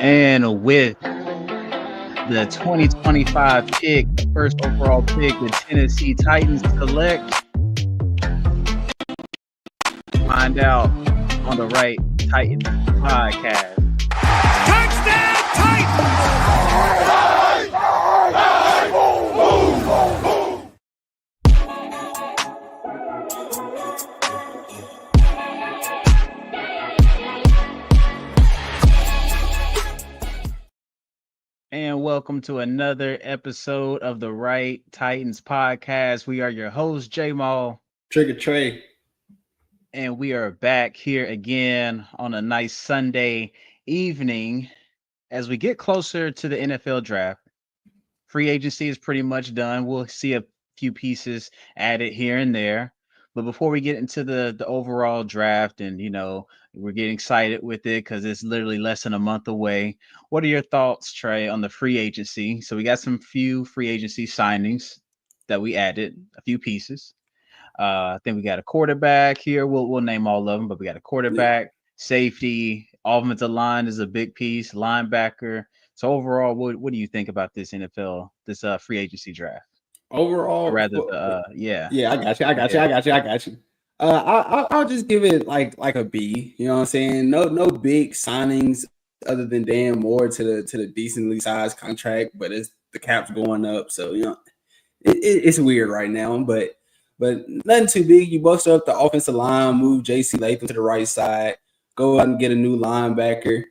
And with the 2025 pick, the first overall pick, the Tennessee Titans select, find out on the Right Titans podcast. Touchdown Titans! And welcome to another episode of the Right Titans podcast. We are your hosts, J Maul. Trigger Trey. And we are back here again on a nice Sunday evening as we get closer to the NFL draft. Free agency is pretty much done. We'll see a few pieces added here and there. But before we get into the overall draft and, we're getting excited with it because it's literally less than a month away. What are your thoughts, Trey, on the free agency? So we got some few free agency signings that we added, a few pieces. I think we got a quarterback here. We'll name all of them, but we got a quarterback, safety, offensive line is a big piece, linebacker. So overall, what do you think about this free agency draft? Overall, Or rather, yeah, I got you. I'll just give it like a B. You know what I'm saying? No big signings other than Dan Moore to the decently sized contract, but the cap's going up, so it's weird right now. But nothing too big. You bolster up the offensive line, move J.C. Latham to the right side, go out and get a new linebacker,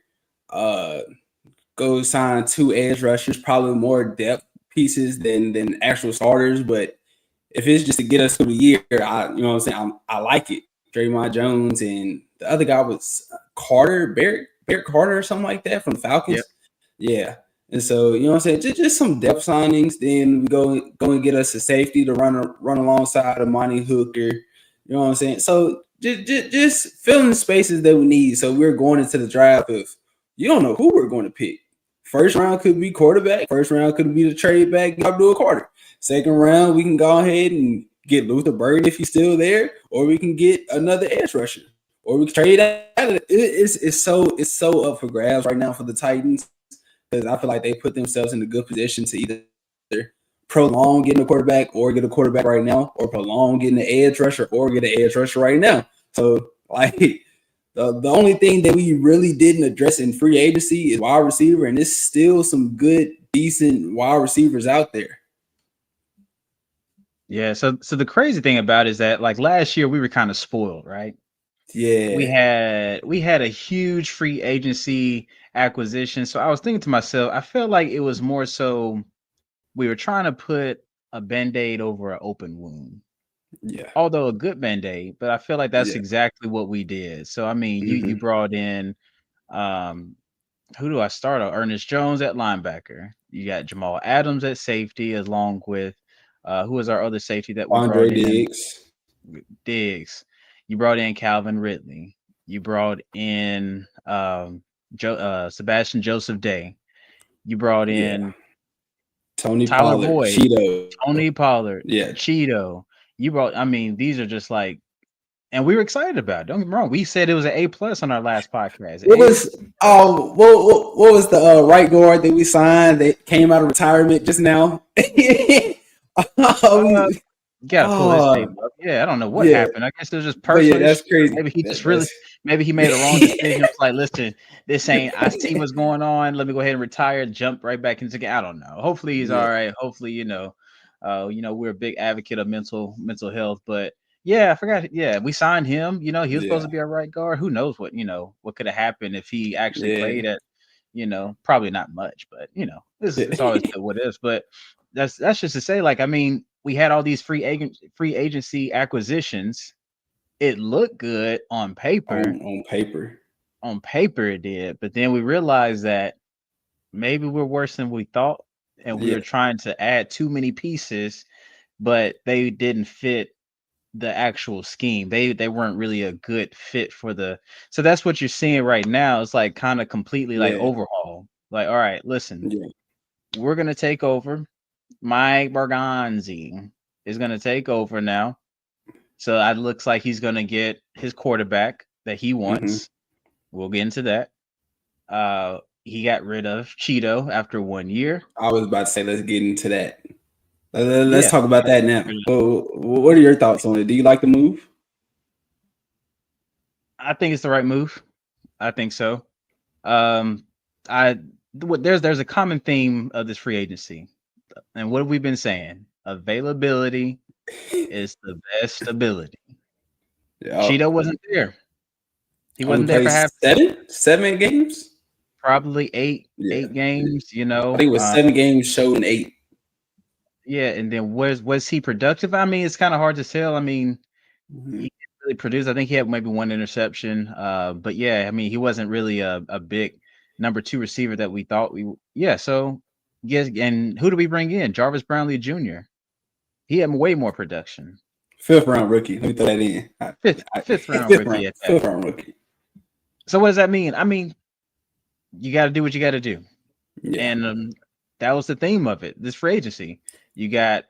go sign 2 edge rushers, probably more depth pieces than actual starters, but if it's just to get us through the year, I like it. Draymond Jones and the other guy was Barrett Carter or something like that from the Falcons. Yep. Yeah. And so, just some depth signings. Then we go and get us a safety to run alongside Amani Hooker. You know what I'm saying? So just filling the spaces that we need. So we're going into the draft of you don't know who we're going to pick. First round could be quarterback. First round could be the trade back, Abdul Carter. Second round, we can go ahead and get Luther Burden if he's still there, or we can get another edge rusher, or we can trade out. It's so up for grabs right now for the Titans because I feel like they put themselves in a good position to either prolong getting a quarterback or get a quarterback right now, or prolong getting an edge rusher or get an edge rusher right now. So like. The only thing that we really didn't address in free agency is wide receiver, and there's still some good, decent wide receivers out there. Yeah, so the crazy thing about it is that like last year we were kind of spoiled, right? Yeah. We had a huge free agency acquisition. So I was thinking to myself, I felt like it was more so we were trying to put a Band-Aid over an open wound. Yeah. Although a good Band-Aid, but I feel like that's exactly what we did. So I mean, you brought in who do I start on? Ernest Jones at linebacker. You got Jamal Adams at safety, along with who was our other safety that we brought in? Diggs. You brought in Calvin Ridley. You brought in Sebastian Joseph Day. You brought in Tony Tyler Pollard, Boyd, Cheeto. Tony Pollard, Yeah, Cheeto. You brought. I mean, these are just like, and we were excited about it. Don't get me wrong. We said it was an A+ on our last podcast. What was the right guard that we signed that came out of retirement just now? Gotta pull his name up. Yeah, I don't know what happened. I guess it was just personal. Yeah, that's crazy. Maybe he made a wrong decision. It's like, listen, this ain't. I see what's going on. Let me go ahead and retire. Jump right back into. I don't know. Hopefully he's all right. Hopefully we're a big advocate of mental health. But yeah, I forgot. Yeah, we signed him. He was supposed to be our right guard. Who knows what could have happened if he actually played at. Probably not much, but it's always what is. But that's just to say, like, I mean. We had all these free agency acquisitions. It looked good on paper. On paper it did, but then we realized that maybe we're worse than we thought, and we were trying to add too many pieces, but they didn't fit the actual scheme. They weren't really a good fit for so that's what you're seeing right now. It's like kind of completely like overhaul. Like, all right, listen, we're gonna take over. Mike Berganzi is going to take over now. So it looks like he's going to get his quarterback that he wants. We'll get into that. he got rid of Cheeto after 1 year. I was about to say, let's get into that. Let's Yeah, talk about that now. Well, what are your thoughts on it? Do you like the move? I think it's the right move. I think so. Um, there's a common theme of this free agency, and what have we been saying? Availability is the best ability. Yeah, Cheeto wasn't there. He only wasn't there played for half, seven games. probably eight Yeah, eight games. I think it was 7 games showed in 8. Yeah, and then was he productive? I mean, it's kind of hard to tell. I mean, Mhm. he didn't really produce. I think he had maybe one interception. But yeah, I mean, he wasn't really a big number 2 receiver that we thought we. Yeah, so yes, and who do we bring in? Jarvis Brownlee Jr. He had way more production. 5th-round rookie. Let me throw that in. Fifth round Fifth rookie round, at that. 5th-round rookie. So what does that mean? I mean, you got to do what you got to do. Yeah, And that was the theme of it. This free agency, you got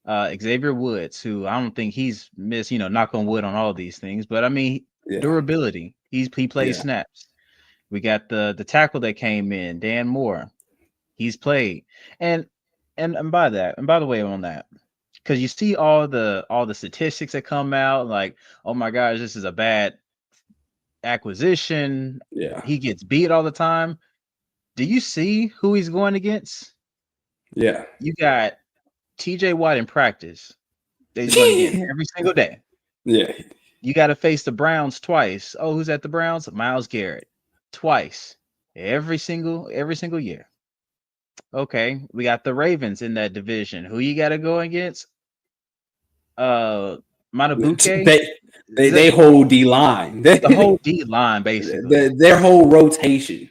Xavier Woods, who I don't think he's missed. Knock on wood on all these things, but I mean yeah, durability. He plays yeah. snaps. We got the tackle that came in, Dan Moore. He's played, and by the way, on that, because you see all the statistics that come out, like, oh my gosh, this is a bad acquisition. Yeah. He gets beat all the time. Do you see who he's going against? Yeah. You got TJ Watt in practice. He's going against every single day. Yeah. You got to face the Browns twice. Oh, who's at the Browns? Myles Garrett. Twice. Every single year. Okay, we got the Ravens in that division. Who you got to go against? Matabuke. They hold D line. The whole D line, basically. Their whole rotation.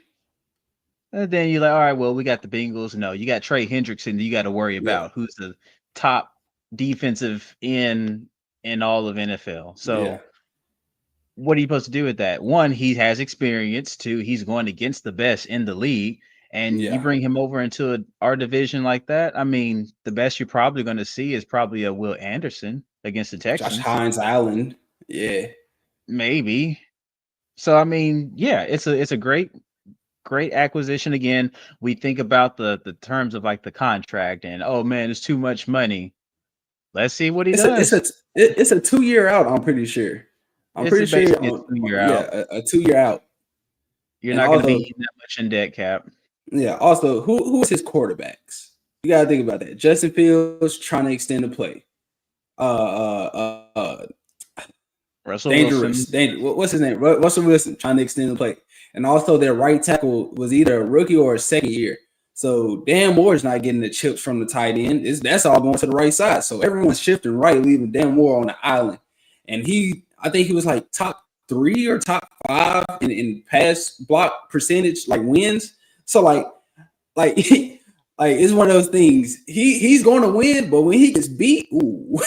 And then you're like, all right, well, we got the Bengals. No, you got Trey Hendrickson. You got to worry about who's the top defensive end in all of NFL. So, what are you supposed to do with that? One, he has experience. Two, he's going against the best in the league, and you bring him over into our division like that. I mean, the best you're probably going to see is probably a Will Anderson against the Texans. Josh Hines Island, yeah, maybe. So, I mean, yeah, it's a great acquisition. Again, we think about the terms of like the contract, and oh man, it's too much money. Let's see what he does. It's a 2-year out. I'm pretty sure. I'm pretty sure a 2-year out. Yeah, a 2-year out. You're not going to be that much in debt cap. Yeah. Also, who's his quarterbacks? You got to think about that. Justin Fields trying to extend the play. Russell Dangerous. What's his name? Russell Wilson trying to extend the play. And also their right tackle was either a rookie or a second year. So Dan Moore's not getting the chips from the tight end. That's all going to the right side. So everyone's shifting right, leaving Dan Moore on the island. And I think he was like top 3 or top 5 in pass block percentage, like wins. So like it's one of those things. He's going to win, but when he gets beat, ooh,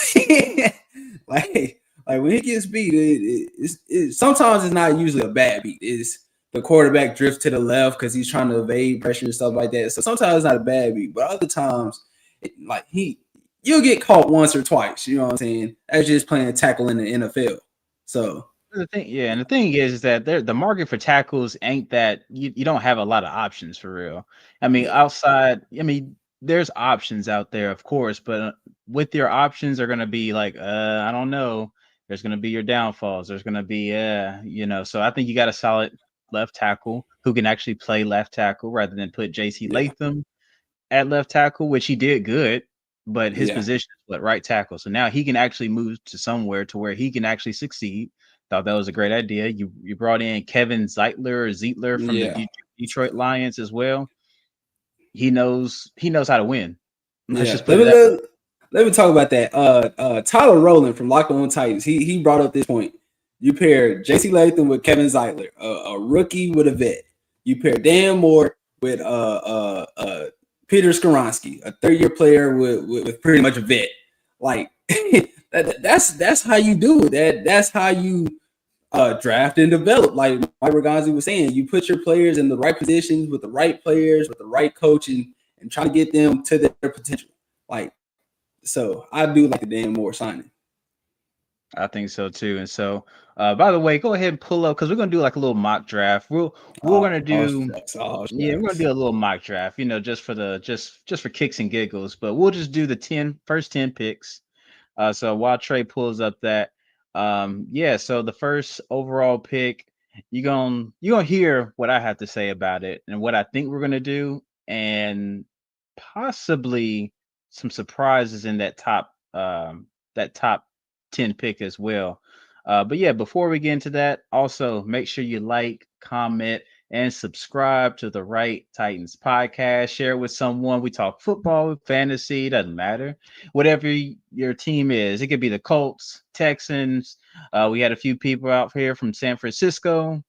like when he gets beat, it sometimes it's not usually a bad beat. It's the quarterback drifts to the left because he's trying to evade pressure and stuff like that. So sometimes it's not a bad beat, but other times, you'll get caught once or twice. You know what I'm saying? That's just playing tackle in the NFL. So the thing is that the market for tackles ain't that you don't have a lot of options for real. I mean, outside, there's options out there, of course, but with your options are going to be like, I don't know. There's going to be your downfalls. There's going to be, so I think you got a solid left tackle who can actually play left tackle rather than put JC Latham at left tackle, which he did good, but his position is right tackle. So now he can actually move to somewhere to where he can actually succeed. Thought that was a great idea. You brought in Kevin Zeitler from the Detroit Lions as well. He knows how to win. Let me talk about that. Tyler Rowland from Locked On Titans. He brought up this point. You pair J.C. Latham with Kevin Zeitler, a rookie with a vet. You pair Dan Moore with Peter Skoronski, a 3-year player with pretty much a vet. Like that's how you do it. That's how you draft and develop. Like Mike Reganzi was saying, you put your players in the right positions with the right players, with the right coaching, and try to get them to their potential. Like, so I do like the Dan Moore signing. I think so too. And so, by the way, go ahead and pull up because we're gonna do like a little mock draft. We're gonna Oh, do shucks. Oh, yeah, we're gonna shucks. do a little mock draft, just for the just for kicks and giggles. But we'll just do the first 10 picks. So while Trey pulls up that, yeah. So the first overall pick, you're gonna hear what I have to say about it and what I think we're gonna do, and possibly some surprises in that top 10 pick as well. But yeah, before we get into that, also make sure you like, comment, and subscribe to the Right Titans podcast. Share it with someone. We talk football, fantasy, doesn't matter. Whatever your team is, it could be the Colts, Texans. We had a few people out here from San Francisco,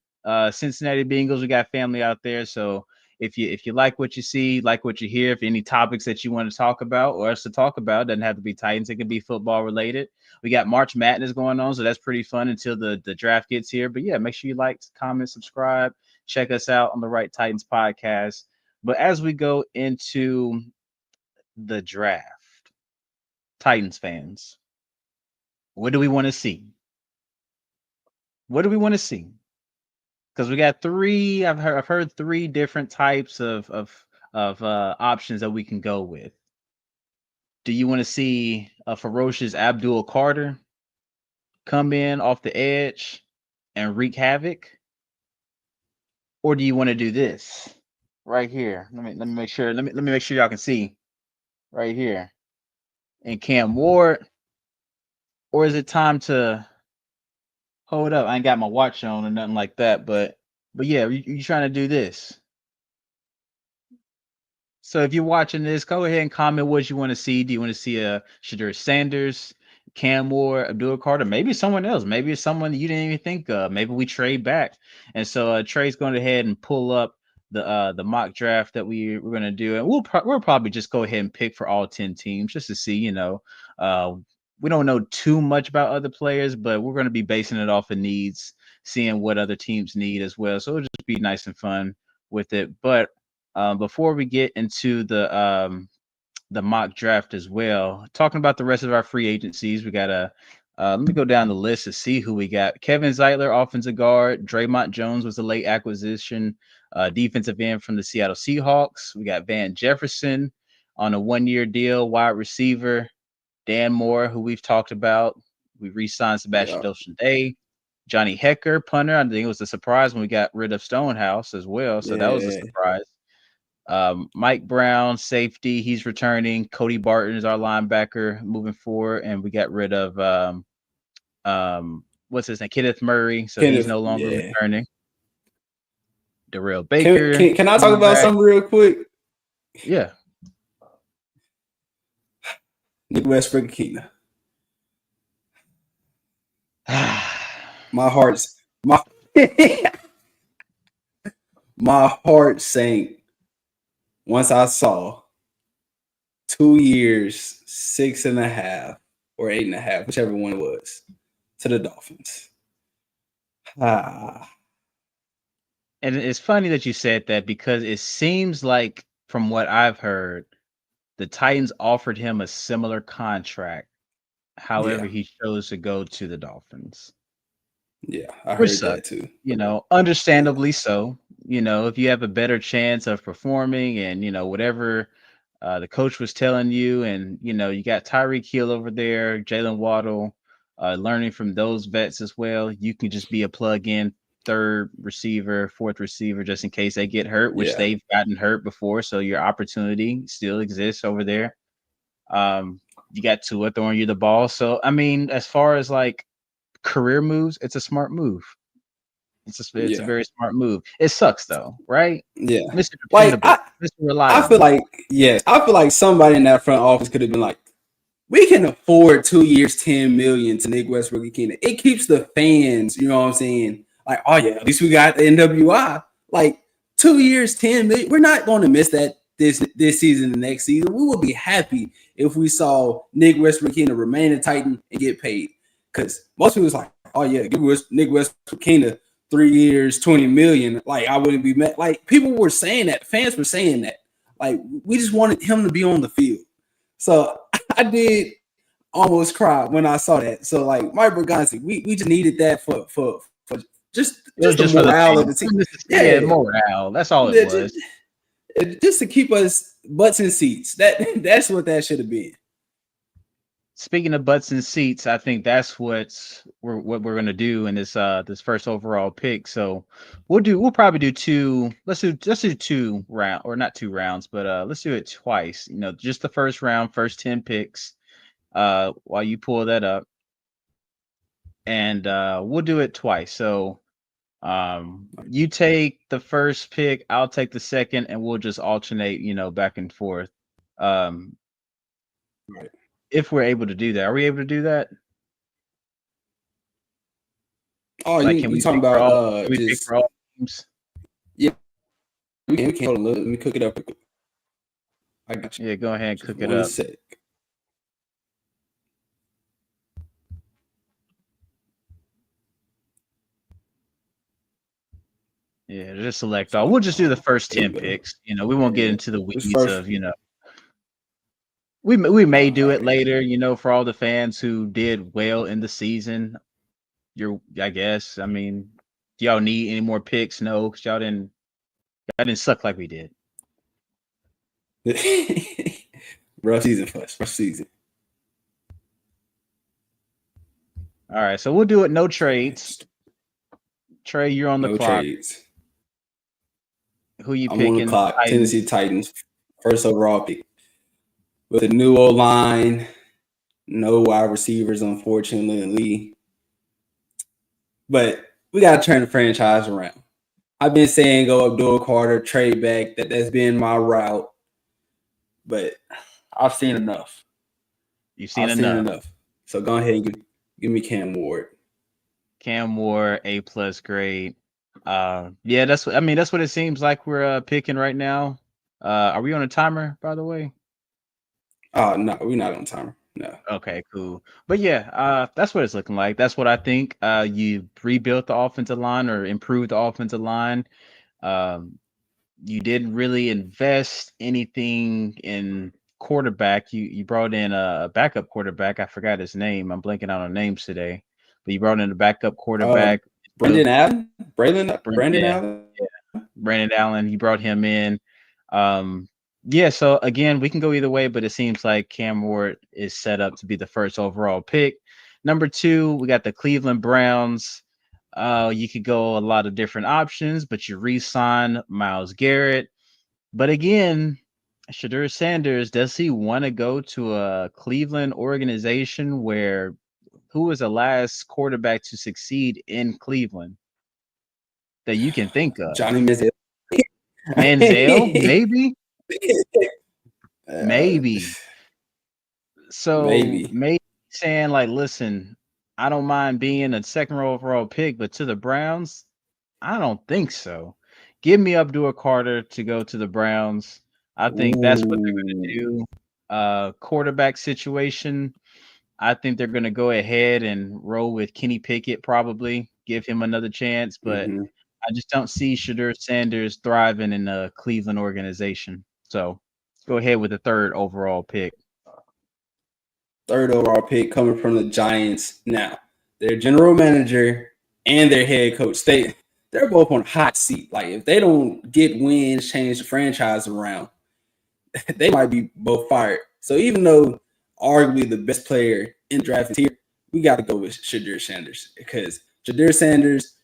Cincinnati Bengals. We got family out there, so if you like what you see, like what you hear, if any topics that you want to talk about or us to talk about, doesn't have to be Titans, it can be football related. We got March Madness going on, so that's pretty fun until the draft gets here. But yeah, make sure you like, comment, subscribe, check us out on the Right Titans podcast. But as we go into the draft, Titans fans, what do we want to see? What do we want to see? Because we got three. I've heard three different types of options that we can go with. Do you want to see a ferocious Abdul Carter come in off the edge and wreak havoc, or do you want to do this right here? Let me make sure. Let me make sure y'all can see right here. And Cam Ward, or is it time to hold up? I ain't got my watch on or nothing like that, but yeah, you trying to do this? So if you're watching this, go ahead and comment what you want to see. Do you want to see a Shadur Sanders, Cam Ward, Abdul Carter, maybe someone else? Maybe it's someone you didn't even think of. Maybe we trade back. And so Trey's going ahead and pull up the mock draft that we're going to do, and we'll probably just go ahead and pick for all 10 teams just to see. We don't know too much about other players, but we're going to be basing it off of needs, seeing what other teams need as well. So it'll just be nice and fun with it. But before we get into the mock draft as well, talking about the rest of our free agencies, we got let me go down the list to see who we got. Kevin Zeitler, offensive guard. Draymond Jones was a late acquisition. Defensive end from the Seattle Seahawks. We got Van Jefferson on a 1-year deal. Wide receiver Dan Moore, who we've talked about. We re-signed Sebastian Day. Johnny Hecker, punter. I think it was a surprise when we got rid of Stonehouse as well. So that was a surprise. Mike Brown, safety, he's returning. Cody Barton is our linebacker moving forward, and we got rid of what's his name, Kenneth Murray, so he's no longer returning. Darrell Baker. Can I talk about something real quick? Yeah. Nick Westbrook-Ikhine. My heart sank once I saw 2 years, 6.5 or 8.5, whichever one it was, to the Dolphins. And it's funny that you said that because it seems like, from what I've heard, the Titans offered him a similar contract. However, he chose to go to the Dolphins. Yeah, I heard that too. Understandably so. If you have a better chance of performing and, whatever the coach was telling you, and, you got Tyreek Hill over there, Jalen Waddle, learning from those vets as well, you can just be a plug-in third receiver, fourth receiver, just in case they get hurt, which they've gotten hurt before. So your opportunity still exists over there. You got Tua throwing you the ball. So, I mean, as far as like career moves, it's a smart move. It's a very smart move. It sucks though, right? Yeah. Mr. Dependable, Mr. Reliable. I feel like somebody in that front office could have been like, we can afford 2 years, $10 million to Nick Westbrook-Ikhine. It keeps the fans, you know what I'm saying? Like, oh yeah, at least we got the NWI. Like 2 years, $10 million. We're not going to miss that this season, the next season. We will be happy if we saw Nick Westbrook-Ikhine remain a Titan and get paid. Because most people was like, oh yeah, give Nick Westbrook-Ikhine 3 years, $20 million. Like, I wouldn't be mad. Like, people were saying that. Fans were saying that. Like, we just wanted him to be on the field. So I did almost cried when I saw that. So like Mike Bergonzi, we just needed that for just It was the just for the morale of fans. the team. Yeah, Yeah, morale. That's all it was. just to keep us butts in seats. That's what that should have been. Speaking of butts and seats, I think that's what we're gonna do in this first overall pick. So we'll probably do two. Let's do 2 round or not 2 rounds, but let's do it twice. You know, just the first round, first 10 picks. While you pull that up, and we'll do it twice. So you take the first pick, I'll take the second, and we'll just alternate, back and forth. Um, Right. if we're able to do that. Are we able to do that? Oh, Like, you talking about can we pick just for all teams? yeah, we can hold on, let me cook it up. I got you. Yeah, go ahead and Just cook it one up. sec. Yeah, just select all. We'll just do the first There 10 we go. picks. We won't get into the This weeds first, of, we may do it right. later, for all the fans who did well in the season. I guess. I mean, do y'all need any more picks? No, because y'all didn't suck like we did. Rough season for us. Rough season. All right, so we'll do it. No trades. Trey, you're on the No clock. trades. Who you I'm picking? on the clock. Titans. Tennessee Titans, first overall pick. With a new O line, no wide receivers, unfortunately. But we gotta turn the franchise around. I've been saying go Abdul Carter, trade back. That's been my route. But I've seen enough. You've seen I've enough. seen enough. So go ahead and give me Cam Ward. Cam Ward, A+ grade. Yeah, that's what it seems like we're picking right now. Are we on a timer, by the way? No, we're not on timer. No. Okay, cool. But yeah, that's what it's looking like. That's what I think. You rebuilt the offensive line or improved the offensive line. You didn't really invest anything in quarterback. You brought in a backup quarterback. I forgot his name. I'm blanking out on names today. But you brought in a backup quarterback. Brandon Allen? Brandon Yeah. Allen? Brandon Allen, you brought him in. Yeah, so again, we can go either way, but it seems like Cam Ward is set up to be the first overall pick. Number 2, we got the Cleveland Browns. You could go a lot of different options, but you re-sign Myles Garrett. But again, Shedeur Sanders, does he want to go to a Cleveland organization where who was the last quarterback to succeed in Cleveland that you can think of? Johnny Manziel. Manziel, maybe. Maybe. So maybe saying like, listen, I don't mind being a second overall pick, but to the Browns, I don't think so. Give me Abdul Carter to go to the Browns. I think that's what they're going to do. Quarterback situation, I think they're going to go ahead and roll with Kenny Pickett, probably give him another chance, but I just don't see Shedeur Sanders thriving in a Cleveland organization. So go ahead with the third overall pick. Third overall pick coming from the Giants. Now, their general manager and their head coach, they're both on a hot seat. Like, if they don't get wins, change the franchise around, they might be both fired. So even though arguably the best player in the draft is here, we got to go with Shedeur Sanders because Shedeur Sanders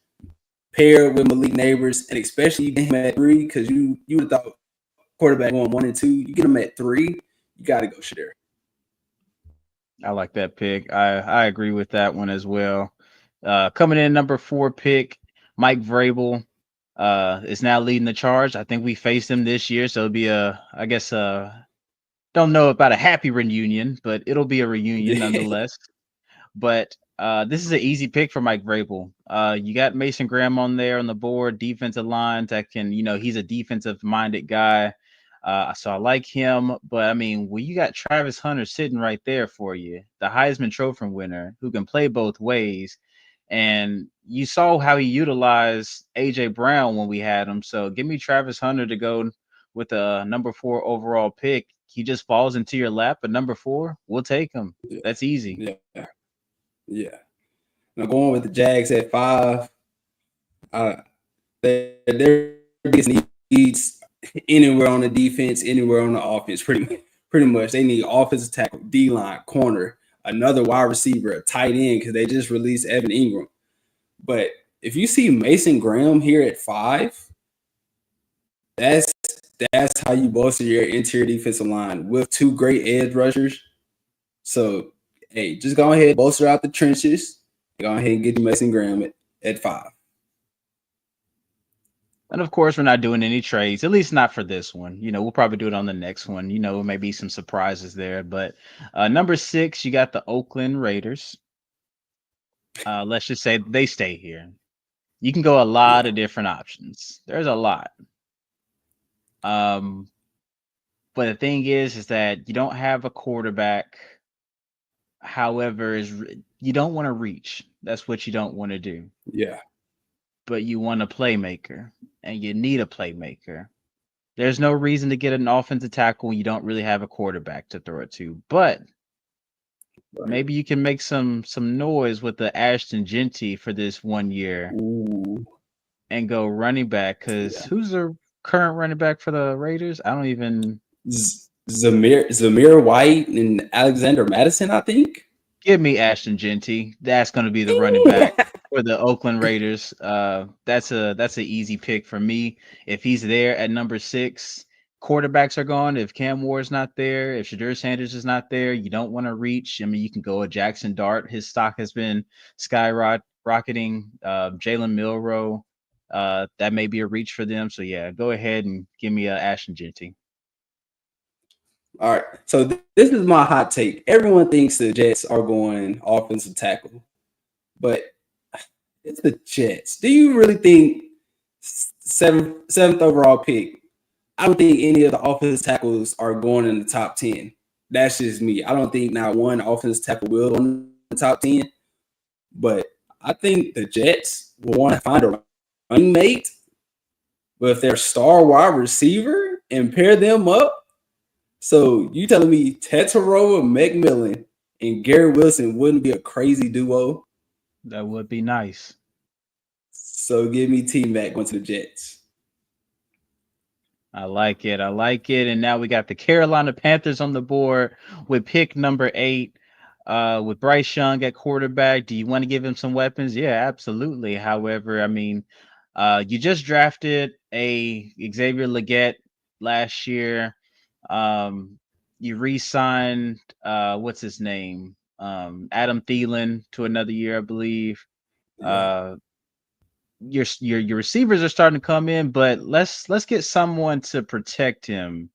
paired with Malik Neighbors, and especially you get him at 3 because you would have thought quarterback going 1 and 2. You get him at 3, you got to go Shedeur. I like that pick. I agree with that one as well. Coming in number 4 pick, Mike Vrabel is now leading the charge. I think we faced him this year, so it'll be don't know about a happy reunion, but it'll be a reunion nonetheless. But this is an easy pick for Mike Vrabel. You got Mason Graham on there on the board, defensive line that can, he's a defensive-minded guy. So I like him, but I mean, you got Travis Hunter sitting right there for you, the Heisman Trophy winner who can play both ways. And you saw how he utilized AJ Brown when we had him. So give me Travis Hunter to go with a number 4 overall pick. he just falls into your lap at number 4, we'll take him. Yeah. That's easy. Yeah. Now going with the Jags at 5, their biggest needs anywhere on the defense, anywhere on the offense, pretty much. They need offensive tackle, D-line, corner, another wide receiver, a tight end, because they just released Evan Ingram. But if you see Mason Graham here at 5, that's how you bolster your interior defensive line with 2 great edge rushers. So, hey, just go ahead, bolster out the trenches. Go ahead and get Mason Graham at 5. And of course, we're not doing any trades, at least not for this one. We'll probably do it on the next one. Maybe some surprises there. But number 6, you got the Oakland Raiders. Let's just say they stay here. You can go a lot of different options. There's a lot. But the thing is that you don't have a quarterback. However, you don't want to reach. That's what you don't want to do. Yeah. But you want a playmaker, and you need a playmaker. There's no reason to get an offensive tackle when you don't really have a quarterback to throw it to. But maybe you can make some noise with the Ashton Jeanty for this 1 year. Ooh. And go running back. Because who's the current running back for the Raiders? I don't even. Zamir White and Alexander Madison, I think. Give me Ashton Jeanty. That's going to be the running back for the Oakland Raiders. That's an easy pick for me. If he's there at number 6, quarterbacks are gone. If Cam Ward's not there, if Shadur Sanders is not there, you don't want to reach. I mean, you can go a Jackson Dart. His stock has been skyrocketing. Jalen Milroe, that may be a reach for them. So yeah, go ahead and give me Ashton Jeanty. All right, so this is my hot take. Everyone thinks the Jets are going offensive tackle, but it's the Jets. Do you really think seventh overall pick? I don't think any of the offensive tackles are going in the top 10. That's just me. I don't think not one offensive tackle will go in the top 10, but I think the Jets will want to find a running mate with their star wide receiver and pair them up. So you telling me Tetairoa McMillan and Garrett Wilson wouldn't be a crazy duo? That would be nice. So give me T-Mac going to the Jets. I like it. And now we got the Carolina Panthers on the board with pick number 8. With Bryce Young at quarterback. Do you want to give him some weapons? Yeah, absolutely. However, I mean, you just drafted a Xavier Legette last year. You re-signed what's his name? Adam Thielen to another year, I believe. Yeah. Your receivers are starting to come in, but let's get someone to protect him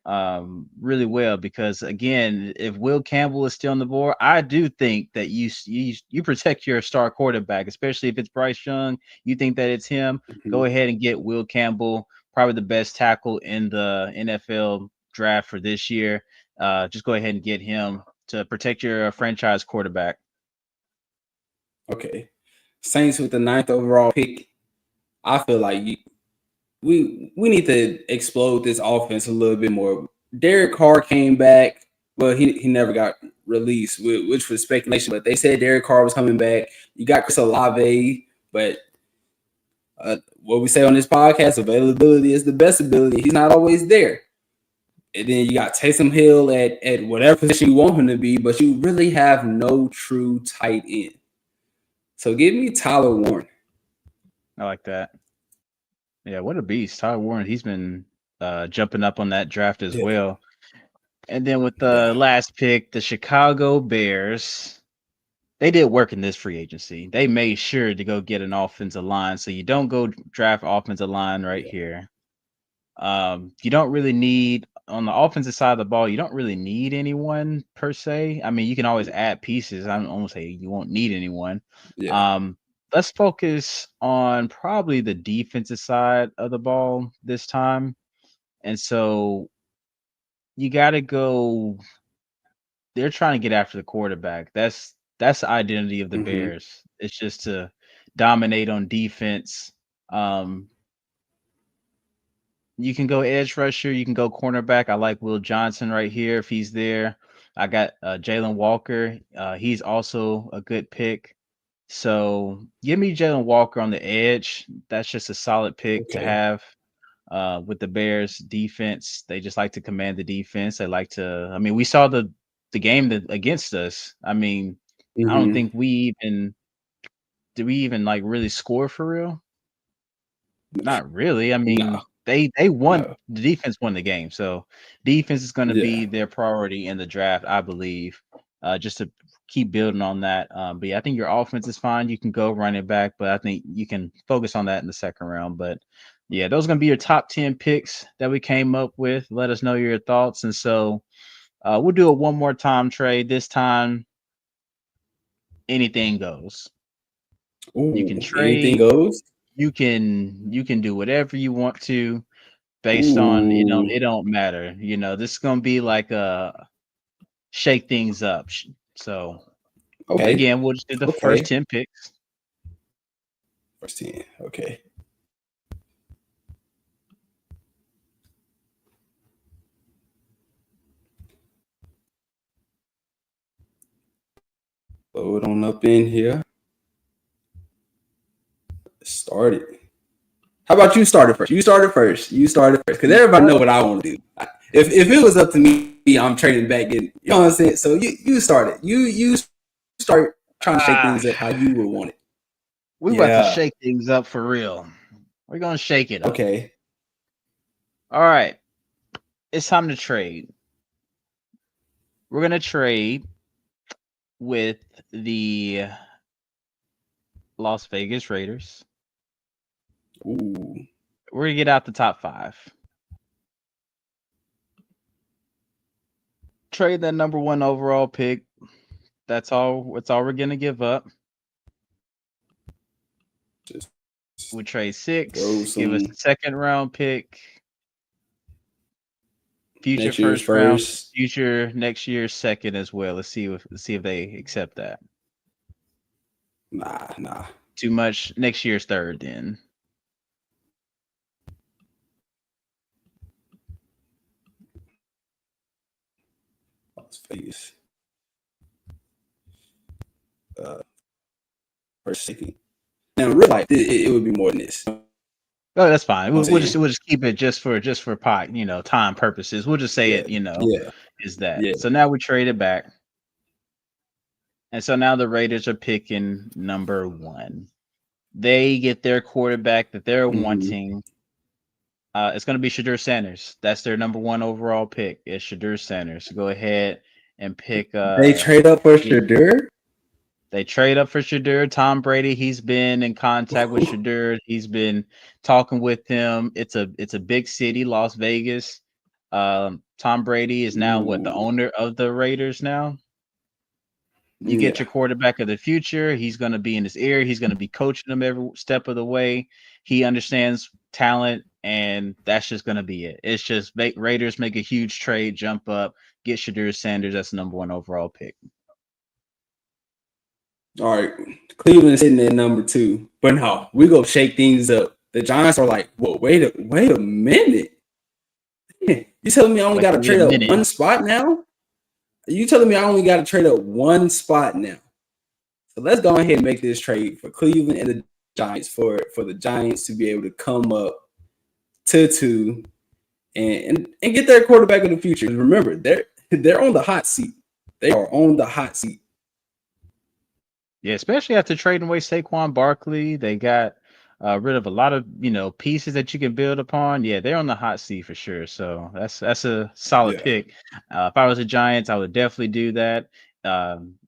really well, because again, if Will Campbell is still on the board, I do think that you protect your star quarterback, especially if it's Bryce Young. You think that it's him, go ahead and get Will Campbell, probably the best tackle in the NFL draft for this year. Just go ahead and get him to protect your franchise quarterback. Okay. Saints with the 9th overall pick. I feel like we need to explode this offense a little bit more. Derek Carr came back. Well, he never got released, which was speculation, but they said Derek Carr was coming back. You got Chris Olave, but what we say on this podcast, availability is the best ability. He's not always there. And then you got Taysom Hill at whatever position you want him to be, but you really have no true tight end. So give me Tyler Warren. I like that. Yeah, what a beast. Tyler Warren, he's been jumping up on that draft as well. And then with the last pick, the Chicago Bears, they did work in this free agency. They made sure to go get an offensive line. So you don't go draft offensive line right here. You don't really need, on the offensive side of the ball, you don't really need anyone per se. I mean, you can always add pieces. I don't almost say you won't need anyone. Let's focus on probably the defensive side of the ball this time. And so you got to go. They're trying to get after the quarterback. That's the identity of the Bears. It's just to dominate on defense. You can go edge rusher. You can go cornerback. I like Will Johnson right here if he's there. I got Jalen Walker. He's also a good pick. So give me Jalen Walker on the edge. That's just a solid pick to Okay. have with the Bears defense. They just like to command the defense. They like to. I mean, we saw the game that against us. I mean, I don't Hmm. think we even did we even like really score for real. Not really. I No, mean, they won. no. The defense won the game, so defense is going to Yeah. be their priority in the draft, I believe. Just to keep building on that. But yeah, I think your offense is fine. You can go running back, but I think you can focus on that in the second round. But yeah, those are going to be your top 10 picks that we came up with. Let us know your thoughts. And so we'll do it one more time, Trey. This time, anything goes. You Ooh, can anything trade. goes. You can do whatever you want to based on Ooh, it don't matter. This is gonna be like a shake things up. So okay, again, we'll just do the first okay. 10 picks. First 10. Okay. Load on up in here. Started. How about you started first? You started first. You started first. Because everybody know what I want to do. If it was up to me, I'm trading back in. You know what I'm saying? So you started. You start trying to shake Ah, things up how you would want it. we about to Yeah. shake things up for real. We're gonna shake it up. Okay. All right, it's time to trade. We're gonna trade with the Las Vegas Raiders. Ooh. We're gonna get out the top 5. Trade that number 1 overall pick. That's all. That's all we're gonna give up. Just We trade throw 6. Give us some the second round pick. Future next year's first round, first. future next year's second as well. Let's see if they accept that. Nah. Too much. Next year's third then. Las Vegas. First second. Now, in real life, it would be more than this. You know Oh, that's fine. what We'll, I'm we'll just saying? we'll just keep it just for pot, time purposes. We'll just say Yeah. it, Yeah. is that. Yeah. So now we trade it back. And so now the Raiders are picking number 1. They get their quarterback that they're Mm-hmm. wanting. It's going to be Shadur Sanders. That's their number 1 overall pick. Is Shadur Sanders. Go ahead and pick. They trade up for Yeah, Shadur. they trade up for Shadur. Tom Brady. He's been in contact with Shadur. He's been talking with him. It's a big city, Las Vegas. Tom Brady is now the Ooh. owner of the Raiders now. You get Yeah. your quarterback of the future. He's going to be in his ear. He's going to be coaching them every step of the way. He understands talent, and that's just going to be it. It's just Raiders make a huge trade, jump up, get Shadur Sanders. That's the number 1 overall pick. All right. Cleveland is sitting at number 2. But no, we go shake things up. The Giants are like, whoa, wait a minute. You telling me I only got to Wait trade a up minute. one spot now? You telling me I only got to trade up one spot now? So let's go ahead and make this trade for Cleveland and the Giants for the Giants to be able to come up to 2 and get their quarterback of the future. Remember, they're on the hot seat. They are on the hot seat. Yeah, especially after trading away Saquon Barkley, they got rid of a lot of pieces that you can build upon. Yeah, they're on the hot seat for sure. So that's a solid Yeah. pick. If I was a Giants, I would definitely do that.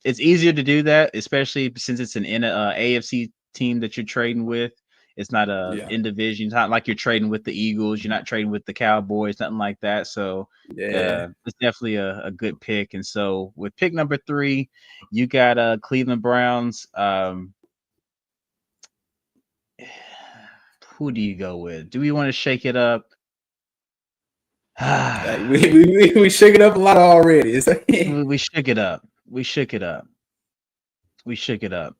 It's easier to do that, especially since it's an AFC team that you're trading with. It's not a Yeah. in division. It's not like you're trading with the Eagles. You're not trading with the Cowboys, nothing like that. So Yeah. it's definitely a good pick. And so with pick number 3, you got Cleveland Browns. Who do you go with? Do we want to shake it up? We shook it up a lot already. It's like, We shook it up. We shook it up. We shook it up.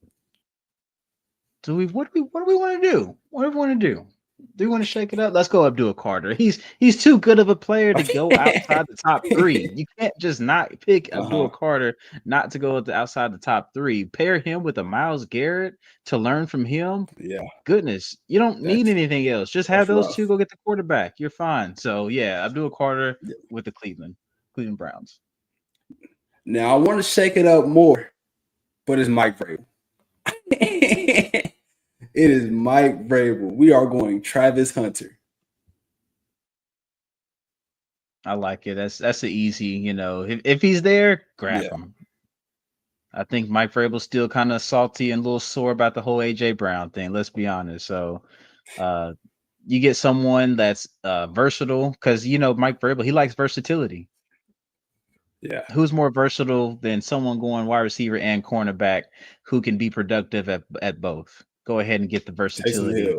What do we want to do? What do we want to do? Do you want to shake it up? Let's go Abdul Carter. He's too good of a player to go outside the top three. You can't just not pick Abdul Carter not to go outside the top three. Pair him with a Myles Garrett to learn from him. Yeah. Goodness, you don't need anything else. Just have those rough. two go get the quarterback. You're fine. So yeah, Abdul Carter with the Cleveland Browns. Now I want to shake it up more, but it's Mike Vrabel. It is Mike Vrabel. We are going Travis Hunter. I like it. That's an easy, you know. If he's there, grab him. I think Mike Vrabel's still kind of salty and a little sore about the whole AJ Brown thing. Let's be honest. So, you get someone that's versatile because you know Mike Vrabel, he likes versatility. Yeah. Who's more versatile than someone going wide receiver and cornerback who can be productive at both? Go ahead and get the versatility.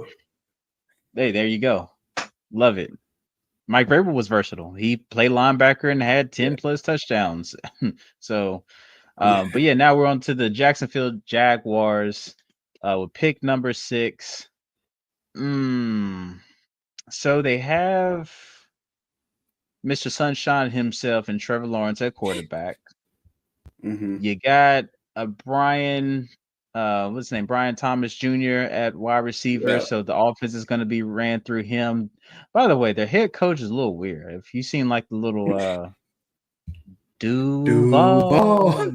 Hey, there you go. Love it. Mike Vrabel was versatile. He played linebacker and had 10 plus touchdowns. So, but yeah, now we're on to the Jacksonville Jaguars with pick number 6. So they have Mr. Sunshine himself and Trevor Lawrence at quarterback. You got a Brian, what's his name? Brian Thomas Jr. at wide receiver. Yeah. So the offense is going to be ran through him. By the way, their head coach is a little weird. If you've seen like the little Duval.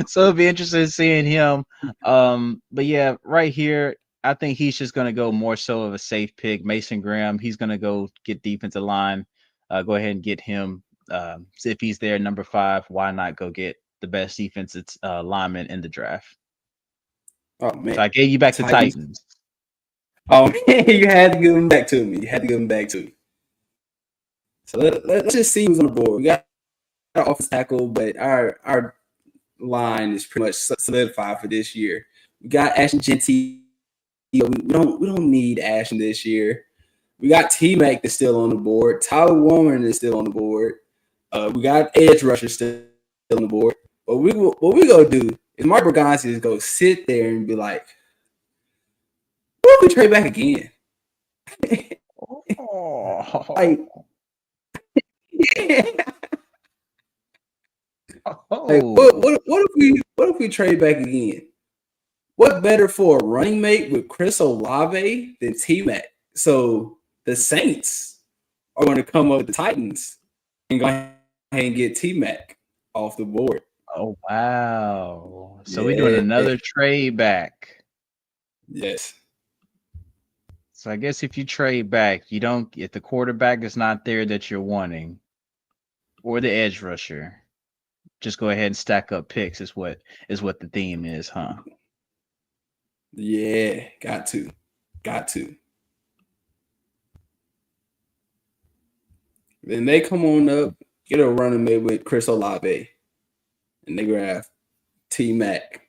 So it'll be interesting seeing him. But yeah, right here, I think he's just going to go more so of a safe pick. Mason Graham, he's going to go get defensive line. Go ahead and get him. If he's there, number 5, why not go get the best defensive lineman in the draft? Oh, man. So I gave you back to Titans. Oh, man, you had to give him back to me. So let's just see who's on the board. We got our offensive tackle, but our line is pretty much solidified for this year. We got Ashton Jeanty. We don't need Ashton this year. We got T-Mac that's still on the board. Tyler Warren is still on the board. We got edge rusher still on the board. But what we gonna do is Mark Bergonzi is go sit there and be like, "What if we trade back again?" Like, like what if we trade back again? What better for a running mate with Chris Olave than T-Mac? So the Saints are going to come up with the Titans and go ahead and get T-Mac off the board. Oh, wow. So we're doing another trade back. Yes. So I guess if you trade back, if the quarterback is not there that you're wanting, or the edge rusher, just go ahead and stack up picks is what the theme is, huh? Yeah, got to. Then they come on up, get a running mate with Chris Olave, and they grab T-Mac.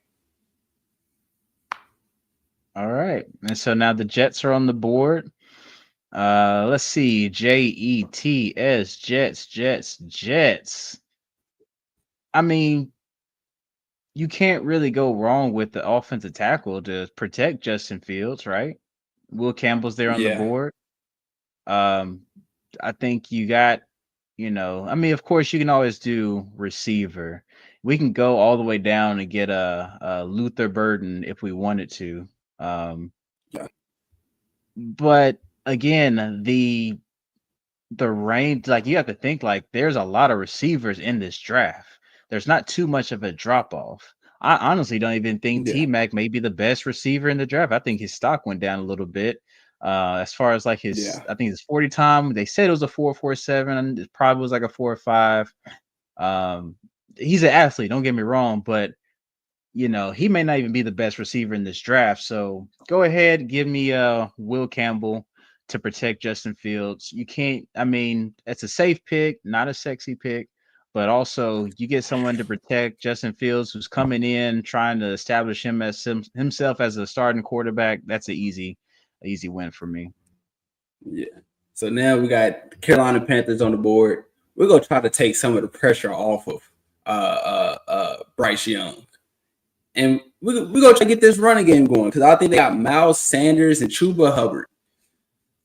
All right. And so now the Jets are on the board. Let's see. Jets, Jets. I mean, you can't really go wrong with the offensive tackle to protect Justin Fields, right? Will Campbell's there on the board. I think you got, I mean, of course, you can always do receiver. We can go all the way down and get a Luther Burden if we wanted to. But again, the range, like you have to think like there's a lot of receivers in this draft. There's not too much of a drop off. I honestly don't even think T-Mac may be the best receiver in the draft. I think his stock went down a little bit. As far as like his, I think his 40 time, they said it was a 4.47. It probably was like a 4.5. He's an athlete, don't get me wrong, but he may not even be the best receiver in this draft. So go ahead, give me Will Campbell to protect Justin Fields. You can't, I mean, it's a safe pick, not a sexy pick, but also you get someone to protect Justin Fields who's coming in trying to establish himself as a starting quarterback. That's an easy win for me. Yeah. So now we got Carolina Panthers on the board. We're gonna try to take some of the pressure off of Bryce Young. And we're gonna try to get this running game going because I think they got Miles Sanders and Chuba Hubbard.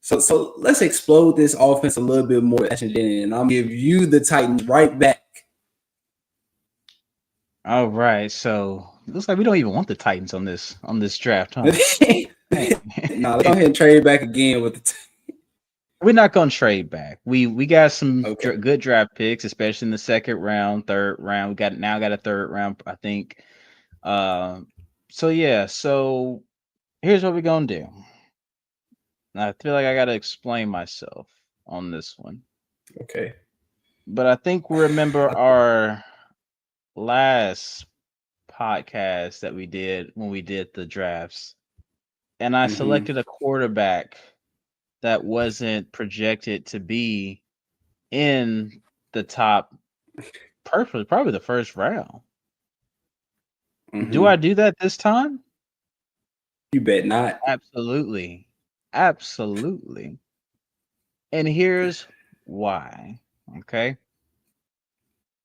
So let's explode this offense a little bit more, and I'll give you the Titans right back. All right, so it looks like we don't even want the Titans on this draft, huh? Nah, let's go ahead and trade back again with the. We're not gonna trade back. We got some Okay. good draft picks, especially in the second round, third round. We got a third round, I think. So yeah, so here's what we're gonna do. I feel like I gotta explain myself on this one, Okay. but I think we remember our last podcast that we did when we did the drafts, and I selected a quarterback that wasn't projected to be in the top, probably the first round. Do I do that this time? You bet not. Absolutely. Absolutely. And here's why. Okay.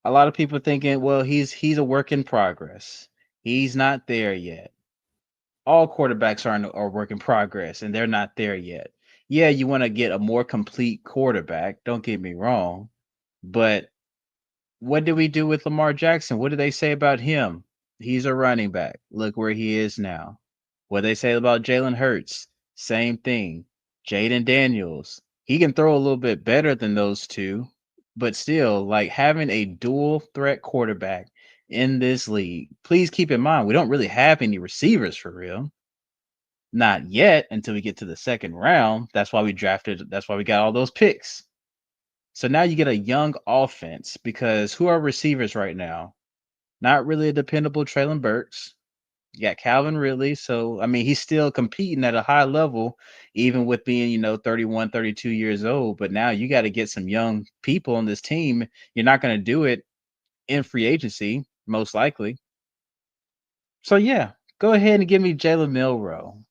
A lot of people thinking, well, he's a work in progress. He's not there yet. All quarterbacks are a work in progress, and they're not there yet. Yeah, you want to get a more complete quarterback. Don't get me wrong, but what did we do with Lamar Jackson? What did they say about him? He's a running back. Look where he is now. What they say about Jalen Hurts? Same thing. Jaden Daniels. He can throw a little bit better than those two, but still, like having a dual threat quarterback in this league. Please keep in mind, we don't really have any receivers for real. Not yet until we get to the second round. That's why we got all those picks. So now you get a young offense because who are receivers right now? Not really a dependable Traylon Burks. You got Calvin Ridley. So, I mean, he's still competing at a high level, even with being, 31, 32 years old. But now you got to get some young people on this team. You're not going to do it in free agency, most likely. So, yeah, go ahead and give me Jalen Milroe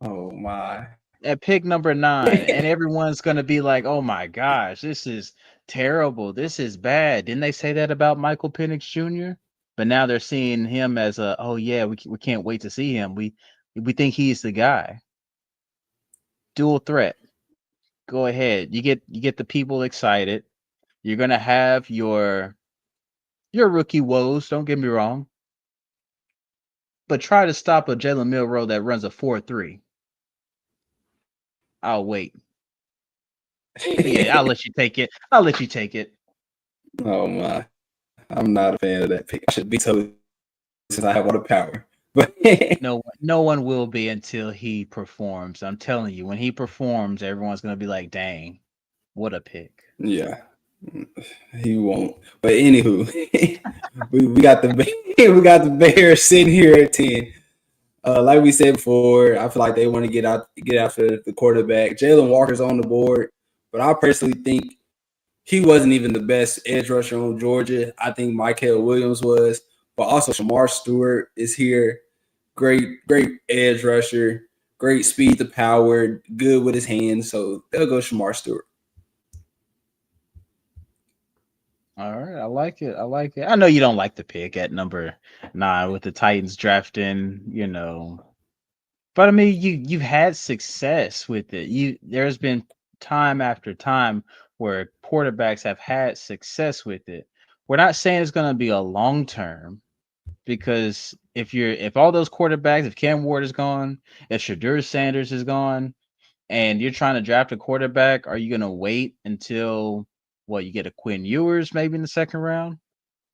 Oh my. at pick number 9. And everyone's going to be like, oh my gosh, this is terrible. This is bad. Didn't they say that about Michael Penix Jr.? But now they're seeing him as oh yeah, we can't wait to see him. We think he's the guy. Dual threat. Go ahead. You get the people excited. You're gonna have your rookie woes. Don't get me wrong. But try to stop a Jalen Milroe that runs a 4.3. I'll wait. Yeah, I'll let you take it. Oh my. I'm not a fan of that pick. I should be told since I have all the power. But no one will be until he performs. I'm telling you, when he performs, everyone's gonna be like, dang, what a pick. Yeah. He won't. But anywho, we got the Bears sitting here at 10. Like we said before, I feel like they want to get after the quarterback. Jalen Walker's on the board, but I personally think he wasn't even the best edge rusher on Georgia. I think Mykel Williams was, but also Shamar Stewart is here. Great edge rusher, great speed to power, good with his hands. So they'll go Shamar Stewart. All right, I like it. I know you don't like the pick at number 9 with the Titans drafting, but I mean, you've had success with it. There's been time after time where quarterbacks have had success with it. We're not saying it's going to be a long term, because if all those quarterbacks, if Cam Ward is gone, if Shedeur Sanders is gone, and you're trying to draft a quarterback, are you going to wait until you get a Quinn Ewers maybe in the second round?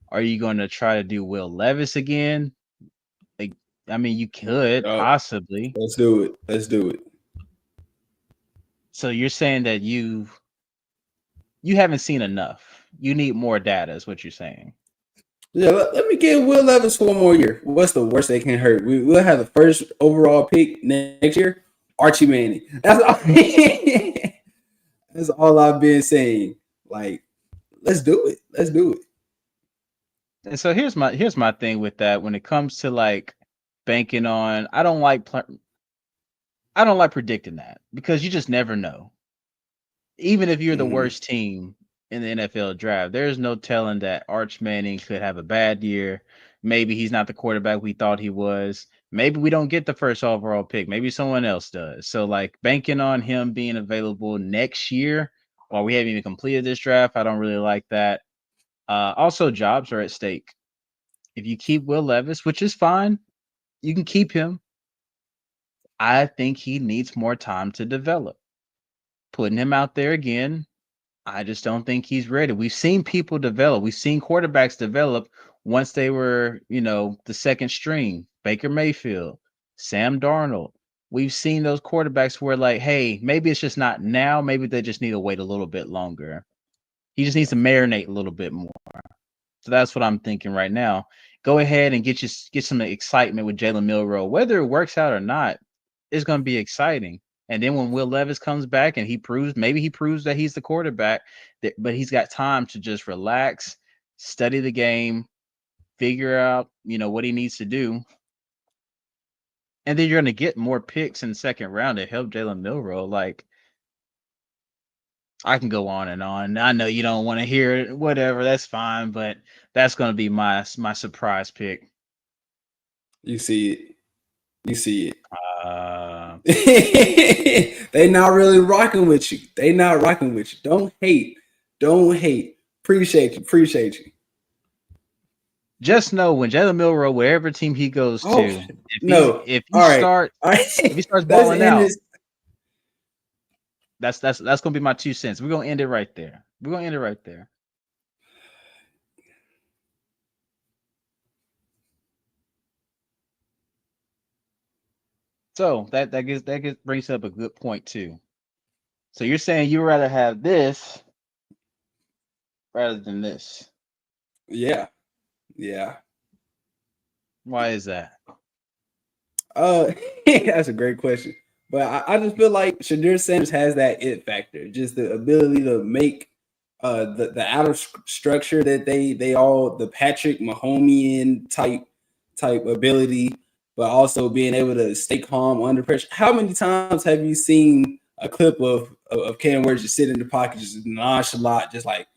Are you going to try to do Will Levis again? Like, I mean, you could possibly. Let's do it. So you're saying that you haven't seen enough. You need more data, is what you're saying. Yeah, let me give Will Levis 1 more year. What's the worst that can hurt? We'll have the first overall pick next year. Archie Manning. That's all I've been saying. Like, let's do it. And so here's my thing with that. When it comes to like banking on, I don't like predicting that, because you just never know. Even if you're the worst team in the NFL draft, there's no telling that Arch Manning could have a bad year. maybe he's not the quarterback we thought he was. Maybe we don't get the first overall pick. Maybe someone else does. So, like, banking on him being available next year while we haven't even completed this draft, I don't really like that. Also, jobs are at stake. If you keep Will Levis, which is fine, you can keep him. I think he needs more time to develop. Putting him out there again, I just don't think he's ready. We've seen people develop. We've seen quarterbacks develop once they were, the second string. Baker Mayfield, Sam Darnold. We've seen those quarterbacks where, like, hey, maybe it's just not now. Maybe they just need to wait a little bit longer. He just needs to marinate a little bit more. So that's what I'm thinking right now. Go ahead and get some excitement with Jalen Milroe. Whether it works out or not, it's going to be exciting. And then when Will Levis comes back and he proves that he's the quarterback, but he's got time to just relax, study the game, figure out, what he needs to do. And then you're going to get more picks in the second round to help Jalen Milroe. Like, I can go on and on. I know you don't want to hear it, whatever, that's fine, but that's going to be my surprise pick. You see it. You see it. Uh, They not really rocking with you. They not rocking with you. Don't hate. Don't hate. Appreciate you. Appreciate you. Just know when Jalen Milroe, wherever team he goes to, if he All right. starts Let's balling end out, this. that's gonna be my 2 cents. We're gonna end it right there. So that brings up a good point too. So you're saying you'd rather have this rather than this? Yeah. Why is that? That's a great question. But I just feel like Shedeur Sanders has that it factor, just the ability to make the outer structure that they all the Patrick Mahomian type ability, but also being able to stay calm under pressure. How many times have you seen a clip of Cam Ward just sitting in the pocket, just nonchalant, just like,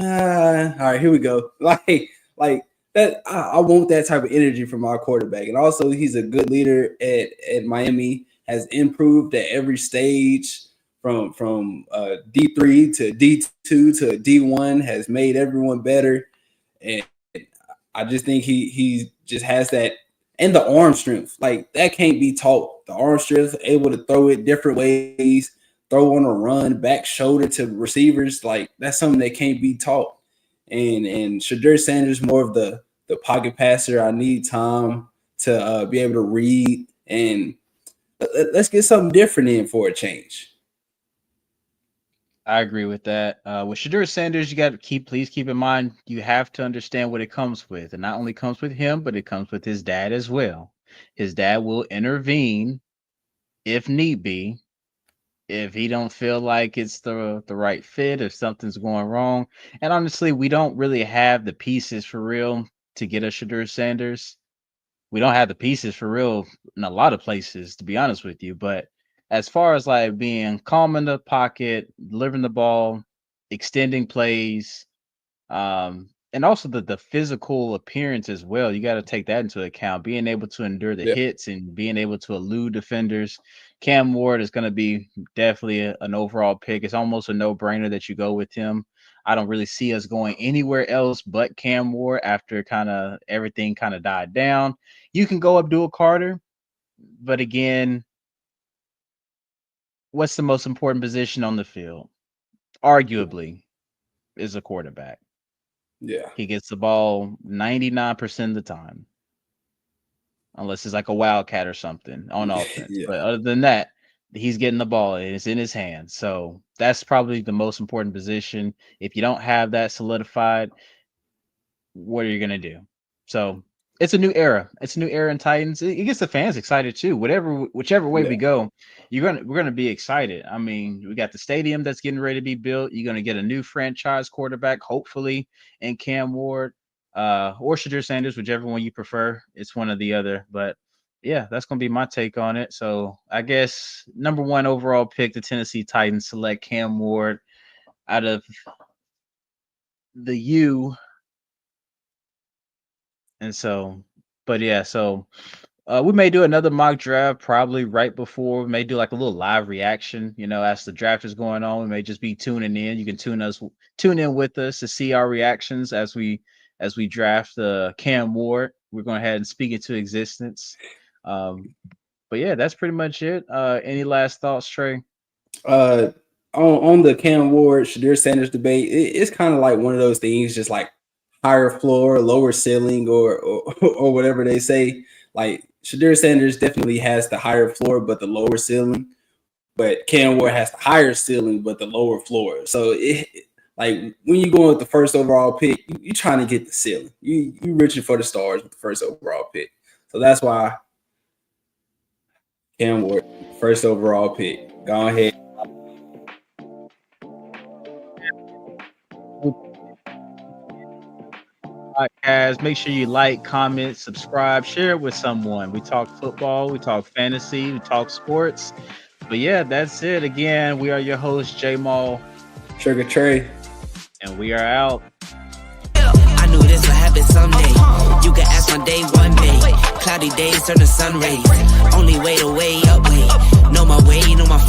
all right, here we go, like that. I want that type of energy from our quarterback, and also he's a good leader at Miami. Has improved at every stage from D3 to D2 to D1. Has made everyone better, and I just think he just has that, and the arm strength, like that can't be taught. The arm strength, able to throw it different ways, throw on a run, back shoulder to receivers, like that's something that can't be taught. And Shedeur Sanders more of the pocket passer. I need time to be able to read, and let's get something different in for a change. I agree with that. With Shedeur Sanders, you got to please keep in mind, you have to understand what it comes with. It not only comes with him, but it comes with his dad as well. His dad will intervene if need be, if he don't feel like it's the right fit, if something's going wrong. And honestly, we don't really have the pieces for real to get a Shedeur Sanders. We don't have the pieces for real in a lot of places, to be honest with you. But as far as like being calm in the pocket, delivering the ball, extending plays, and also the physical appearance as well, you got to take that into account. Being able to endure the Yeah. hits and being able to elude defenders. Cam Ward is going to be definitely an overall pick. It's almost a no-brainer that you go with him. I don't really see us going anywhere else but Cam Ward after kind of everything kind of died down. You can go Abdul Carter, but again, what's the most important position on the field? Arguably, is a quarterback. Yeah. He gets the ball 99% of the time, unless it's like a wildcat or something on offense. Yeah. But other than that, he's getting the ball and it's in his hands. So that's probably the most important position. If you don't have that solidified, what are you going to do? So it's a new era. It's a new era in Titans. It gets the fans excited too. Whichever way we go, we're gonna be excited. I mean, we got the stadium that's getting ready to be built. You're gonna get a new franchise quarterback, hopefully, in Cam Ward, or Shedeur Sanders, whichever one you prefer. It's one or the other. But yeah, that's gonna be my take on it. So I guess number one overall pick, the Tennessee Titans select Cam Ward out of the U. And so, but yeah, so we may do another mock draft probably right before. We may do like a little live reaction, as the draft is going on. We may just be tuning in. You can tune in with us to see our reactions as we draft Cam Ward. We're going ahead and speak it to existence. But yeah, that's pretty much it. Any last thoughts, Trey? On the Cam Ward, Shedeur Sanders debate, it's kind of like one of those things, just like higher floor, lower ceiling, or whatever they say. Like Shedeur Sanders definitely has the higher floor, but the lower ceiling. But Cam Ward has the higher ceiling, but the lower floor. So like when you go with the first overall pick, you trying to get the ceiling. You reaching for the stars with the first overall pick. So that's why Cam Ward, first overall pick. Go ahead. Podcast. Make sure you like, comment, subscribe, share it with someone. We talk football, we talk fantasy, we talk sports. But yeah, that's it. Again, we are your host, J-Mal. Sugar Trey. And we are out. I knew this would happen someday. You can ask my day one day. Cloudy days turn to sun rays. Only way to way up way. Know my way, know my phone.